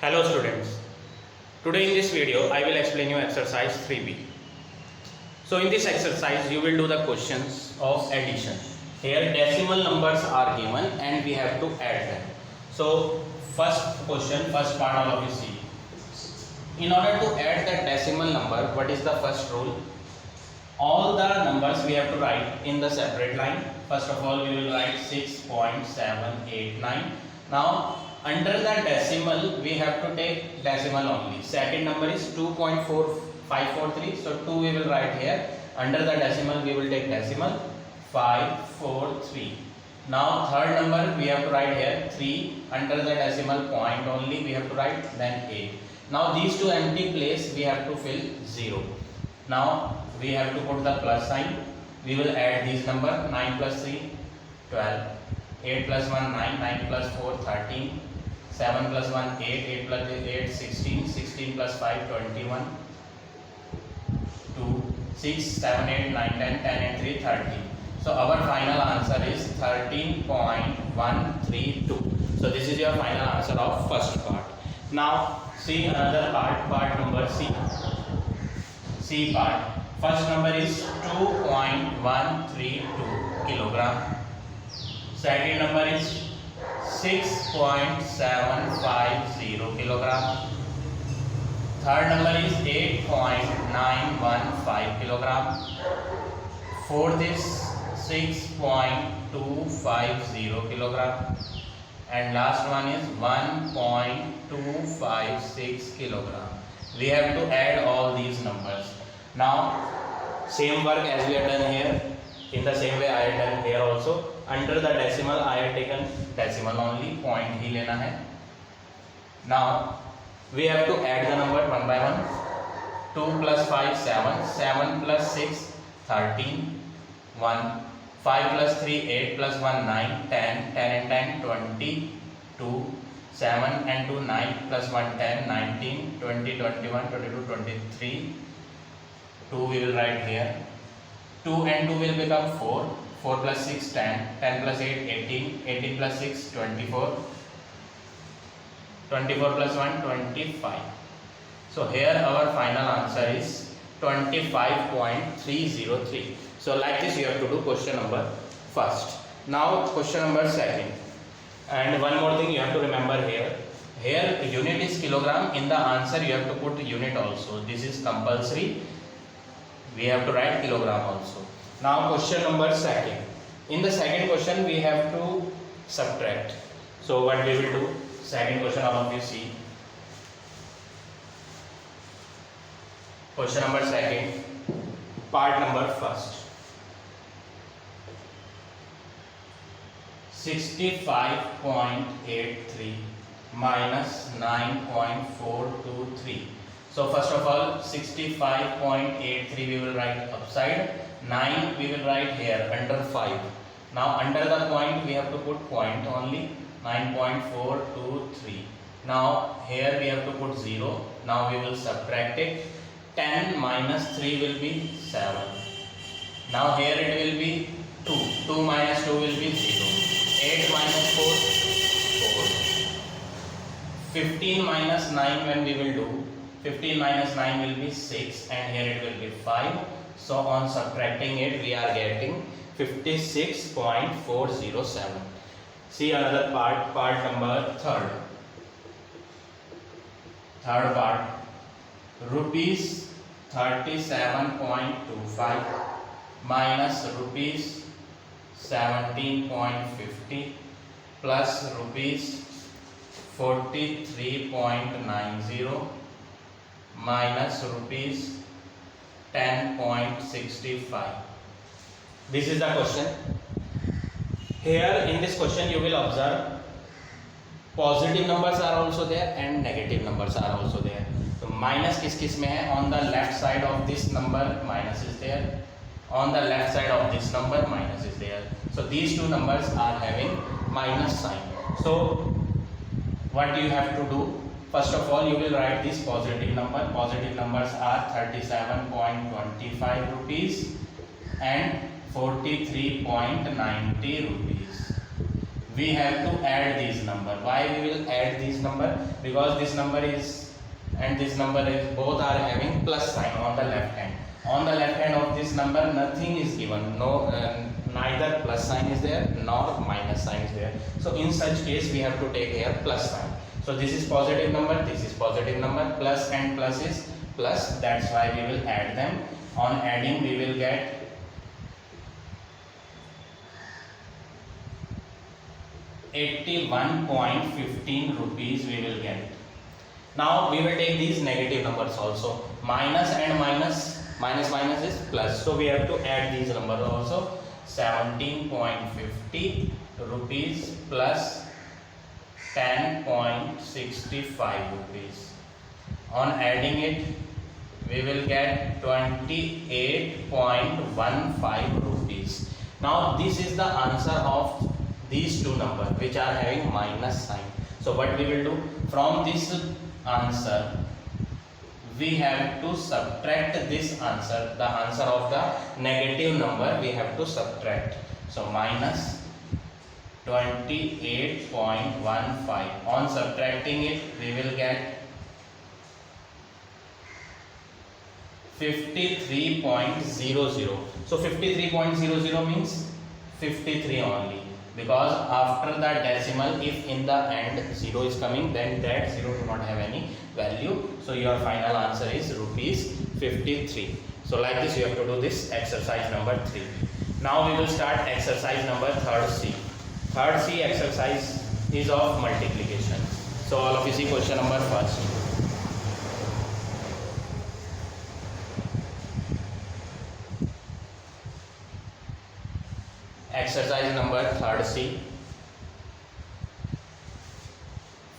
Hello students, today in this video I will explain you exercise 3b. So in this exercise you will do the questions of addition. Here decimal numbers are given and we have to add them. So first question, first part all of you see. In order to add the decimal number, what is the first rule? All the numbers we have to write in the separate line. First of all we will write 6.789. Now under the decimal we have to take decimal only. Second number is 2.4543, so 2 we will write here. Under the decimal we will take decimal 543. Now third number we have to write here 3. Under the decimal point only we have to write, then 8. Now these two empty place we have to fill 0. Now we have to put the plus sign. We will add these number 9 plus 3 12, 8 plus 1 9, 9 plus 4 13, 7 plus 1 8, 8 plus 8 16, 16 plus 5 21, 2 6 7 8 9 10, 10 and 3 13. So our final answer is 13.132. So this is your final answer of first part. Now see another part, part number C. C part. First number is 2.132 kilogram. Second number is 6.750 kilogram. Third number is 8.915 kilogram. Fourth is 6.250 kilogram. And last one is 1.256 kilogram. We have to add all these numbers. Now same work as we have done here, in the same way I have done here also. Under the decimal I have taken decimal only, point ही लेना है. Now we have to add the number one by one. 2 plus 5 7, 7 plus 6 13, 1, 5 plus 3 8 plus 1 9, 10, 10 and 10 20, 2, 7 and 2 9 plus 1 10, 19, 20, 21, 22, 23. 2 we will write here. 2 and 2 will become 4. 4 plus 6 10, 10 plus 8 18, 18 plus 6 24, 24 plus 1 25. So here our final answer is 25.303. So like this you have to do question number first. Now question number second. And one more thing you have to remember here. Here unit is kilogram. In the answer you have to put unit also. This is compulsory. We have to write kilogram also. Now question number second. In the second question we have to subtract. So what we will do? Second question all of you see. Question number second. Part number first. 65.83 minus 9.423. So first of all 65.83 we will write upside, 9 we will write here under 5. Now under the point we have to put point only, 9.423. Now here we have to put 0. Now we will subtract it. 10 minus 3 will be 7. Now here it will be 2. 2 minus 2 will be 0. 8 minus 4, 4. 15 minus 9 when we will do, 15 minus 9 will be 6 and here it will be 5. So on subtracting it we are getting 56.407. See another part, part number third. Third part. Rupees 37.25 minus rupees 17.50 plus rupees 43.90 minus rupees 10.65. This is the question. Here in this question you will observe positive numbers are also there and negative numbers are also there. So minus किस में है? On the left side of this number minus is there. On the left side of this number minus is there. So these two numbers are having minus sign. So what you have to do? First of all you will write this positive number. Positive numbers are 37.25 rupees and 43.90 rupees. we have to add these number. Why we will add these number? Because this number is and this number is both are having plus sign on the left hand. On the left hand of this number nothing is given, no neither plus sign is there nor minus sign is there. So in such case we have to take here plus sign. So this is positive number, this is positive number, plus and plus is plus, that's why we will add them. On adding we will get 81.15 rupees we will get. Now we will take these negative numbers also. Minus and minus, minus minus is plus. So we have to add these numbers also. 17.50 rupees plus 10.65 rupees. On adding it, we will get 28.15 rupees. Now this is the answer of these two numbers which are having minus sign. So what we will do from this answer, we have to subtract this answer, the answer of the negative number we have to subtract. So minus 28.15. On subtracting it we will get 53.00. So 53.00 means 53 only, because after the decimal if in the end 0 is coming, then that 0 do not have any value. So your final answer is rupees 53. So like this you have to do this exercise number 3. Now we will start exercise number 3rd C. 3rd C exercise is of multiplication. So all of you see question number first. Exercise number 3rd C.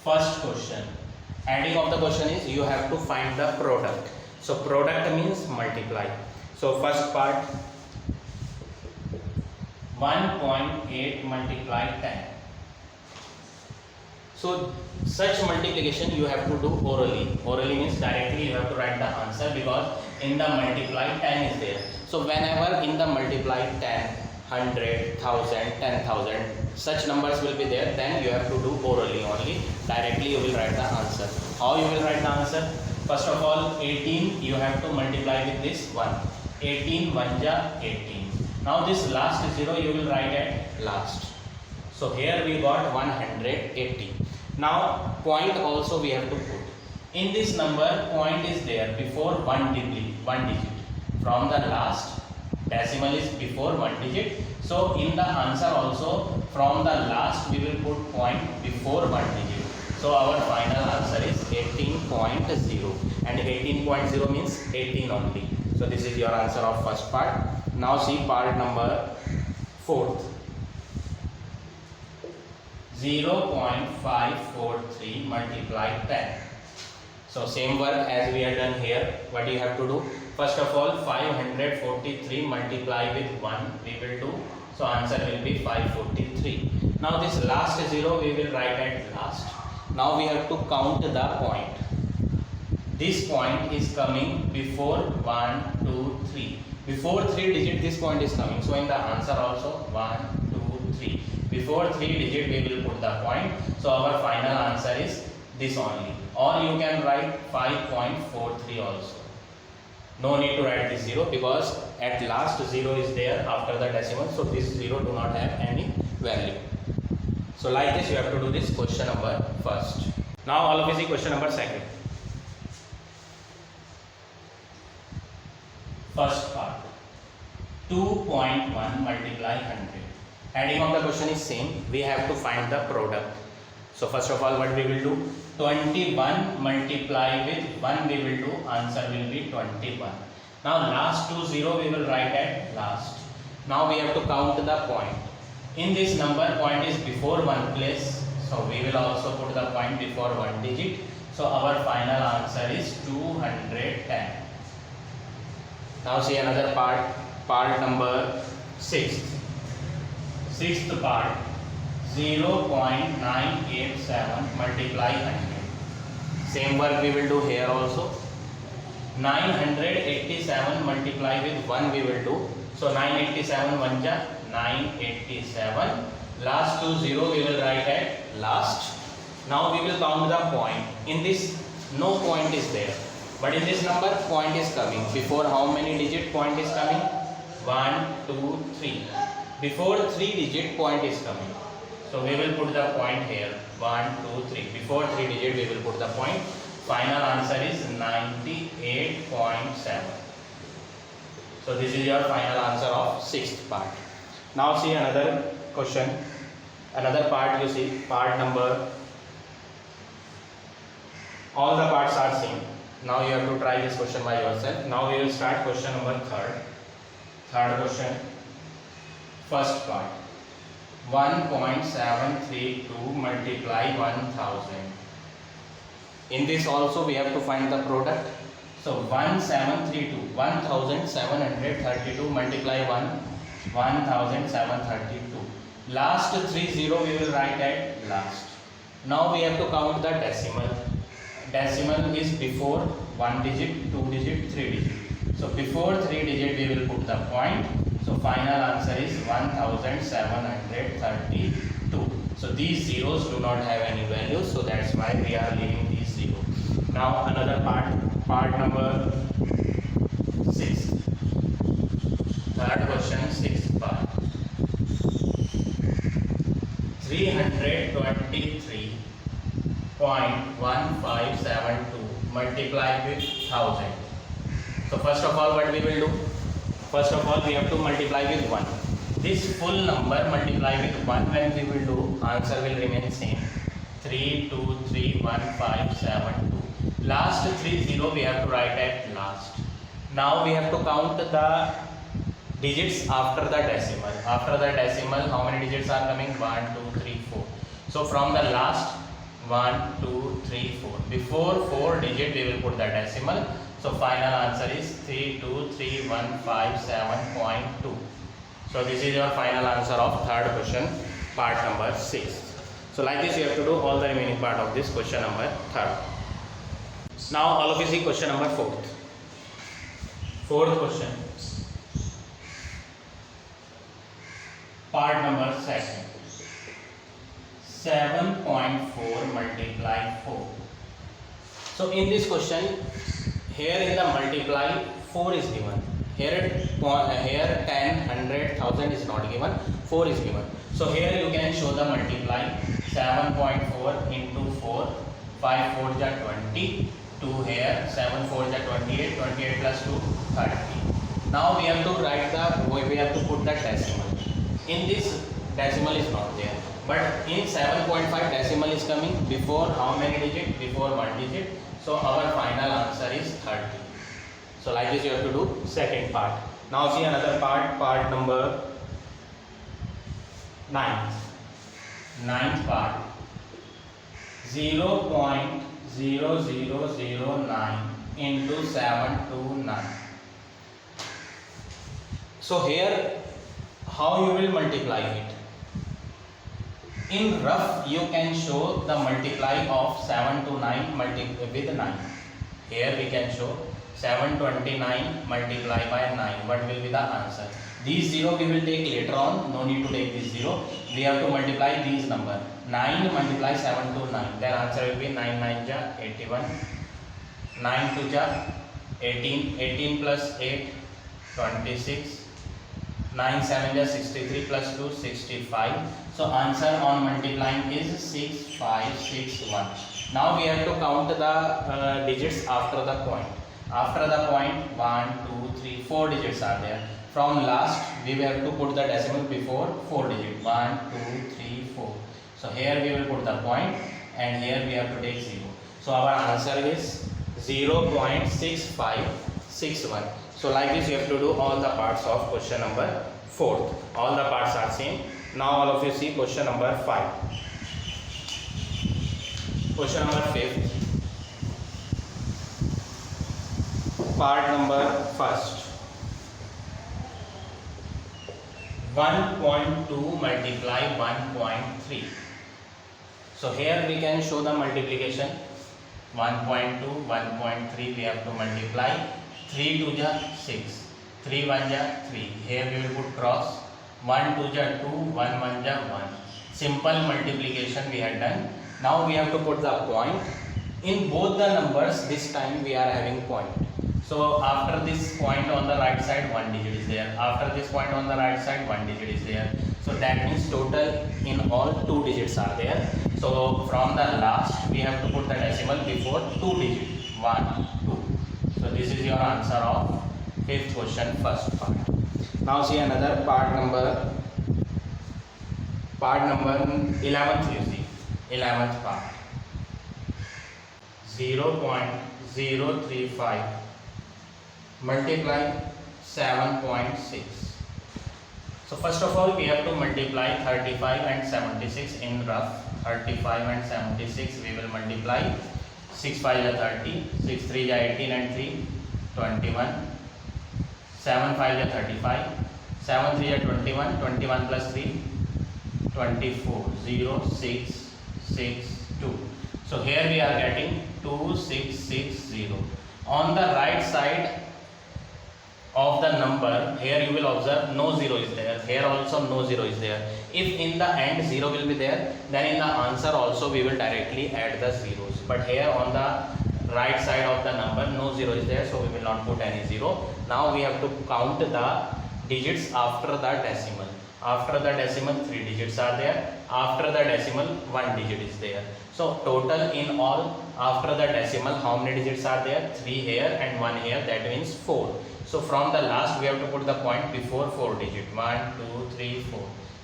First question. Heading of the question is you have to find the product. So product means multiply. So first part, 1.8 multiply 10. So such multiplication you have to do orally. Orally means directly you have to write the answer, because in the multiply 10 is there. So whenever in the multiply 10, 100, 1000, 10,000, such numbers will be there, then you have to do orally only. Directly you will write the answer. How you will write the answer? First of all, 18 you have to multiply with this 1. 18 1 ja 18. Now this last 0 you will write at last. So here we got 180. Now point also we have to put. In this number point is there before one digit. From the last decimal is before one digit. So in the answer also from the last we will put point before one digit. So our final answer is 18.0, and 18.0 means 18 only. So this is your answer of first part. Now see part number 4th. 0.543 multiply 10. So same work as we have done here. What you have to do? First of all, 543 multiply with 1 we will do. So answer will be 543. Now this last 0 we will write at last. Now we have to count the point. This point is coming before 1, 2, 3. Before 3 digit this point is coming. So in the answer also 1, 2, 3. Before 3 digit we will put the point. So our final answer is this only. Or you can write 5.43 also. No need to write this 0, because at last 0 is there after the decimal. So this 0 do not have any value. So like this you have to do this question number first. Now all of you see question number second. First part, 2.1 multiply 100. Heading of the question is same. We have to find the product. So first of all what we will do? 21 multiply with 1 we will do. Answer will be 21. Now last 0 we will write at last. Now we have to count the point. In this number point is before one place. So we will also put the point before one digit. So our final answer is 210. Now see another part. Part number 6th. 6th part, 0.987 multiply 100. Same work we will do here also. 987 multiply with 1 we will do. So 987 1 ja 987. Last two 0 we will write at last. Now we will count the point. In this no point is there, but in this number point is coming. Before how many digit point is coming? 1, 2, 3. Before 3 digit point is coming. So we will put the point here. 1, 2, 3. Before 3 digit we will put the point. Final answer is 98.7. So this is your final answer of sixth part. Now see another question. Another part you see, part number. All the parts are same. Now you have to try this question by yourself. Now we will start question number third. Third question. First part. 1.732 multiply 1000. In this also we have to find the product. So 1732 multiply 1732. Last 30 we will write at last. Now we have to count the decimal. Decimal is before 1 digit, 2 digit, 3 digit. So before 3 digit we will put the point. So final answer is 1732. So these zeros do not have any value, so that's why we are leaving these zeros. Now another part number 6. Third question, 6th part. 323.1572 multiply with 1000. So first of all, what we will do? First of all, we have to multiply with 1. This full number multiply with 1, when we will do, answer will remain same. 3231572. Last 30 we have to write at last. Now we have to count the digits after the decimal. After the decimal, how many digits are coming? 1, 2, 3, 4. So from the last 1, 2, 3, 4. Before 4 digit we will put the decimal. So final answer is 323,157.2. So this is your final answer of third question, part number 6. So like this you have to do all the remaining part of this question number 3rd. Now all of you see question number 4th. Fourth question, part number 2nd. 7.4 multiply 4. So in this question, here in the multiply 4 is given. Here 10, 100, 1000 is not given. 4 is given. So here you can show the multiply. 7.4 into 4. 5 4 is 20. 2 here. 7 4 is 28. 28 plus 2, 30. Now we have to write we have to put the decimal. In this decimal is not there. But in 7.5 decimal is coming before how many digit? Before 1 digit. So our final answer is 30. So like this you have to do second part. Now see another part number 9th. 9th part. 0.0009 into 729. So here how you will multiply it? In rough you can show the multiply of 7 to 9 with 9. Here we can show 729 multiply by 9. What will be the answer? These 0 we will take later on. No need to take this 0. We have to multiply these number. 9 multiply 7 to 9. Their answer will be 9 9 ja 81. 9 2 ja 18. 18 plus 8 26. 9 7 ja 63 plus 2 65. So answer on multiplying is 6561. Now we have to count the digits after the point. After the point 1 2 3 4 digits are there. From last we have to put the decimal before 4 digit. 1 2 3 4. So here we will put the point and here we have to take 0. So our answer is 0.6561. So like this you have to do all the parts of question number 4th. All the parts are same. Now all of you see question number 5. Question number 5th. Part number 1st. 1.2 multiply 1.3. So here we can show the multiplication. 1.2, 1.3 we have to multiply. 3 2 ja 6. 3 1 ja 3. Here we will put cross. 1 2 ja 2, 1 1 ja 1. simple multiplication we had done. Now we have to put the point. In both the numbers, this time we are having point. So after this point on the right side, one digit is there. After this point on the right side, one digit is there. So that means total in all two digits are there. So from the last, we have to put the decimal before two digits. 1, 2. So this is your answer of fifth question, first part. Now see another part number 11th. You see 11th part. 0.035 multiply 7.6. So first of all, we have to multiply 35 and 76 in rough. 35 and 76 we will multiply. 6 5 is 30, 6 3 is 18 and 3 21, 7 5 is 35, 7 3 is 21, 21 plus 3 24, 0 6 6 2. So here we are getting 2660. On the right side of the number, here you will observe no zero is there. Here also no zero is there. If in the end zero will be there, then in the answer also we will directly add the zeros. But here on the right side of the number, no zero is there, so we will not put any zero. Now we have to count the digits after the decimal. After the decimal, 3 digits are there. After the decimal, 1 digit is there. So total in all, after the decimal, how many digits are there? 3 here and 1 here, that means 4. So from the last, we have to put the point before 4 digit. 1, 2, 3, 4.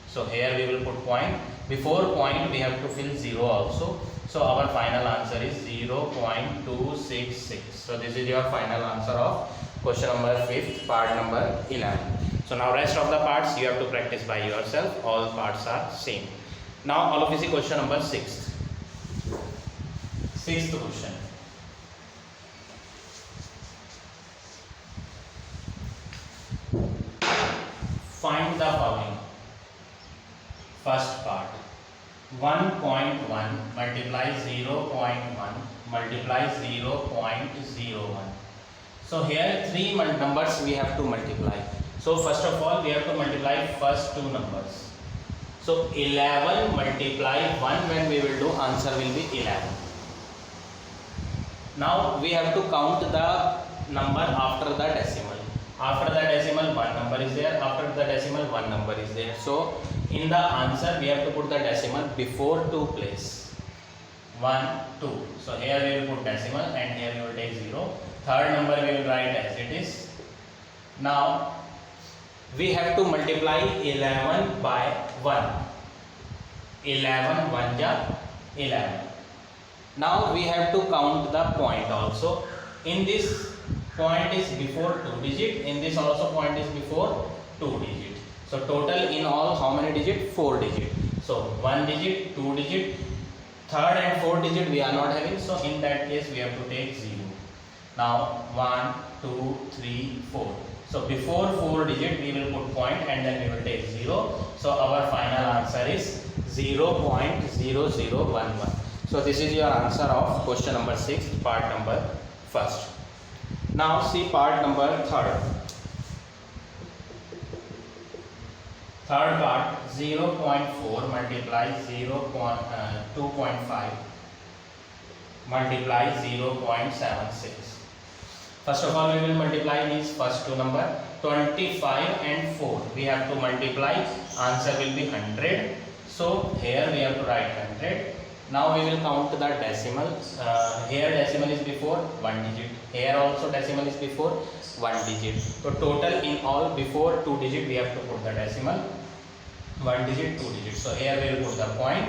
So here we will put point. Before point, we have to fill 0 also. So our final answer is 0.266. So this is your final answer of question number 5th, part number 11. So now rest of the parts you have to practice by yourself. All parts are same. Now all of you see question number 6th. 6th question. Find the following. First part. 1.1 multiply 0.1 multiply 0.01. So here 3 numbers we have to multiply. So first of all we have to multiply first 2 numbers. So 11 multiply 1, when we will do, answer will be 11. Now we have to count the number after the decimal. After the decimal, 1 number is there. After the decimal, 1 number is there. So in the answer we have to put the decimal before 2 place. 1, 2. So here we will put decimal and here we will take 0. Third number we will write as it is. Now we have to multiply 11 by 1. 11 1 ja 11. Now we have to count the point also. In this point is before 2 digit. In this also point is before 2 digit. So total in all how many digit? 4 digit. So 1 digit, 2 digit, third and 4 digit we are not having. So in that case we have to take 0. Now 1, 2, 3, 4. So before 4 digit we will put point and then we will take 0. So our final answer is 0.0011. So this is your answer of question number 6, part number 1st. Now see part number 3rd. Third part, 0.4 multiply 2.5 multiply 0.76. First of all we will multiply these first 2 number. 25 and 4 we have to multiply, answer will be 100. So here we have to write 100. Now we will count the decimal. Here decimal is before 1 digit. Here also decimal is before 1 digit. So total in all before 2 digit we have to put the decimal. 1 digit, 2 digit. So here we will put the point.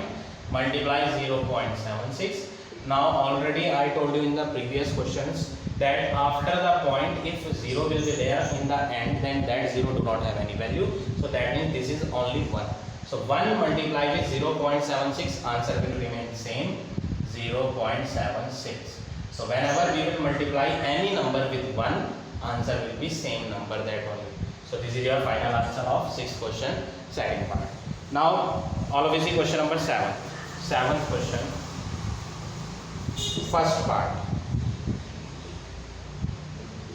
Multiply 0.76. Now already I told you in the previous questions that after the point, if 0 will be there in the end, then that 0 do not have any value. So that means this is only 1. So 1 multiplied with 0.76, answer will remain same, 0.76. So whenever we will multiply any number with 1, answer will be same number, that only. So this is your final answer of 6th question, second part. Now all of you see question number 7. 7th question, first part.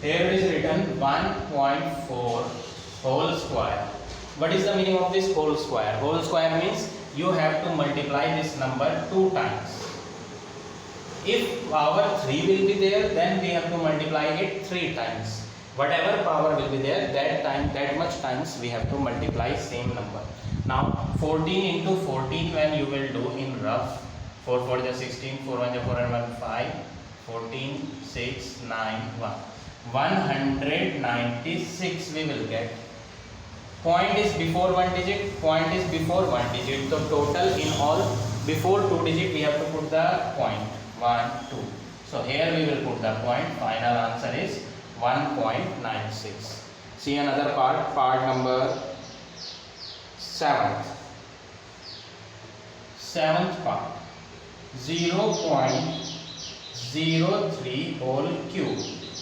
Here it is written 1.4 whole square. What is the meaning of this whole square? Whole square means you have to multiply this number 2 times. If power 3 will be there, then we have to multiply it 3 times. Whatever power will be there, that much times we have to multiply same number. Now 14 into 14 when you will do in rough, 4 4 is 16, 4 1 is 4 and 1 5, 14, 6, 9, 1. 196 we will get. Point is before one digit, point is before one digit. So total in all before 2 digit we have to put the point 1, 2. So here we will put the point. Final answer is 1.96. See another part number 7th. 7th part, 0.03 whole cube.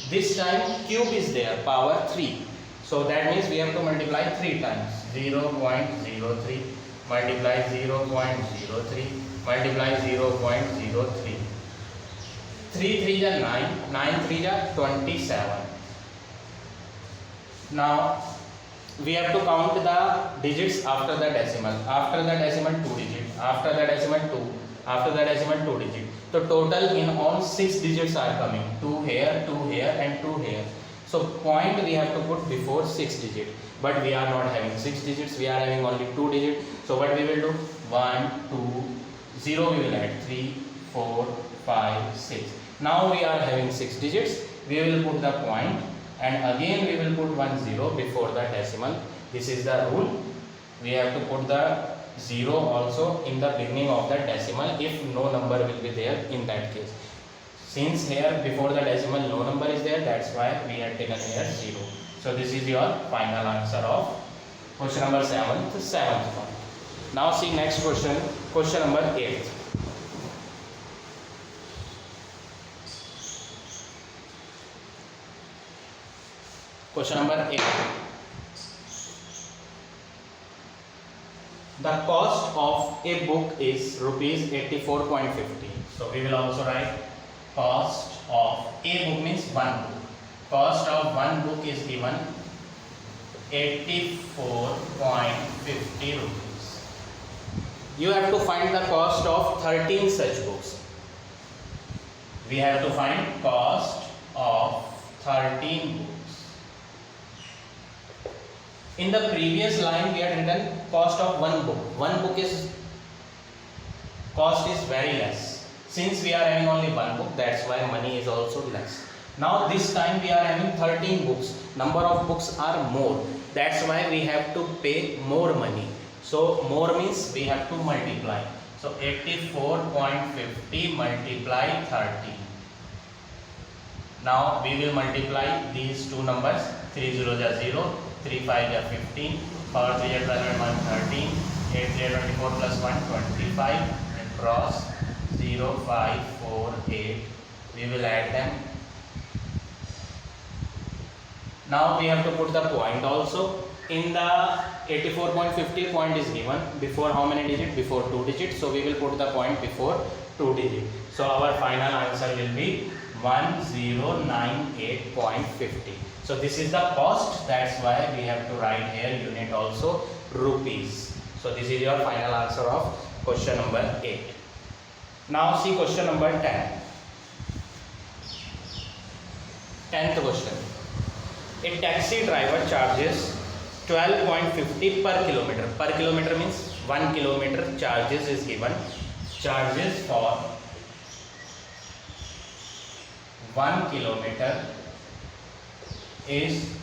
This time cube is there, power 3. So that means we have to multiply 3 times. 0.03 multiply 0.03 multiply 0.03. 3 3 is 9, 9 3 is 27. Now we have to count the digits after the decimal. After the decimal 2 digits, after the decimal 2, after the decimal 2 digits. So total in all 6 digits are coming. 2 here, 2 here and 2 here. So point we have to put before 6 digits. But we are not having 6 digits, we are having only 2 digits. So what we will do? 1, 2, 0 we will add 3, 4, 5, 6. Now we are having 6 digits. We will put the point and again we will put 1 0 before the decimal. This is the rule. We have to put the 0 also in the beginning of the decimal if no number will be there in that case. Since here before the decimal no number is there, that's why we have taken here 0. So this is your final answer of question number 7th one. Now see next question, question number 8th. Question number 8. The cost of a book is rupees 84.50. So we will also write cost of a book means one book. Cost of one book is given 84.50 rupees. You have to find the cost of 13 such books. We have to find cost of 13 books. In the previous line we had written cost of one book. One book is cost is very less. Since we are having only one book, that's why money is also less. Now this time we are having 13 books. Number of books are more. That's why we have to pay more money. So more means we have to multiply. So 84.50 multiply 13. Now we will multiply these two numbers. 3 0 is 0. 3 5 is 15, power 3 is 12 and 1 13, 8 3 is 24 plus 1 25 and cross 0 5 4 8. We will add them. Now we have to put the point also. In the 84.50 point is given before how many digits? Before 2 digits. So we will put the point before 2 digits. So our final answer will be 1098.50. So this is the cost, that's why we have to write here unit also rupees. So this is your final answer of question number 8. Now see question number 10. 10th question. A taxi driver charges 12.50 per kilometer. Per kilometer means 1 kilometer charges is given. Charges for 1 kilometer is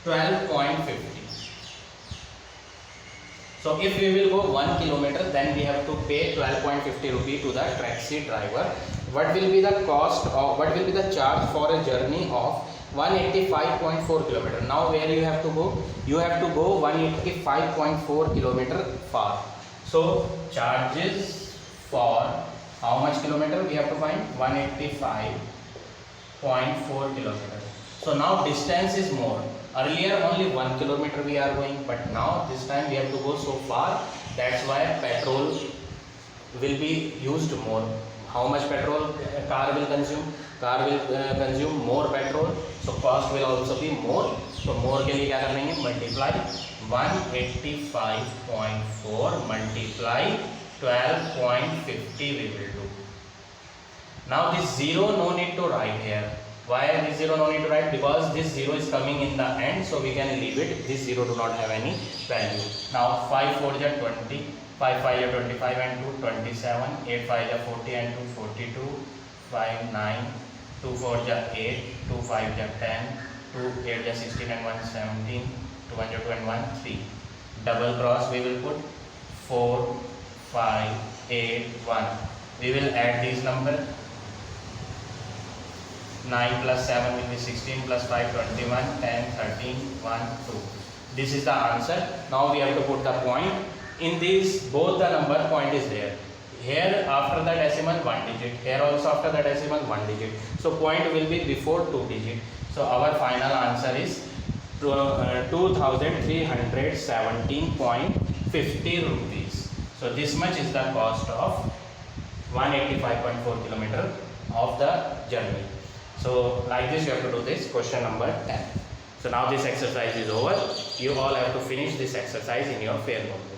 12.50. So if we will go 1 kilometer, then we have to pay 12.50 rupee to the taxi driver. What will be the cost of, what will be the charge for a journey of 185.4 kilometer? Now where you have to go? You have to go 185.4 kilometer far. So charges for how much kilometer we have to find? 185.4 kilometer. So now distance is more. Earlier only 1 kilometer we are going, but now this time we have to go so far. That's why petrol will be used more. How much petrol a car will consume? car will consume more petrol, so cost will also be more. So more के लिए क्या कर लेंगे, multiply 185.4 multiply 12.50 we will do. Now this 0 no need to write here. Why this 0 no need to write? Because this 0 is coming in the end, so we can leave it. This 0 do not have any value. Now 5 4 is 20, 5 5 is 25 and 2 27, 8 5 is 40 and 2 42, 5 9, 2 4 is 8, 2 5 is 10, 2 8 is 16 and 1 17, 202 and 1 3. Double cross we will put 4 5 8 1. We will add these numbers. 9 plus 7 will be 16 plus 5 21, 10 13, 1 2. This is the answer. Now we have to put the point. In these both the number point is there. Here after the decimal 1 digit, here also after the decimal 1 digit. So point will be before 2 digit. So our final answer is 2317.50 rupees. So this much is the cost of 185.4 kilometer of the journey. So like this you have to do this question number 10. So now this exercise is over. You all have to finish this exercise in your fair notebook.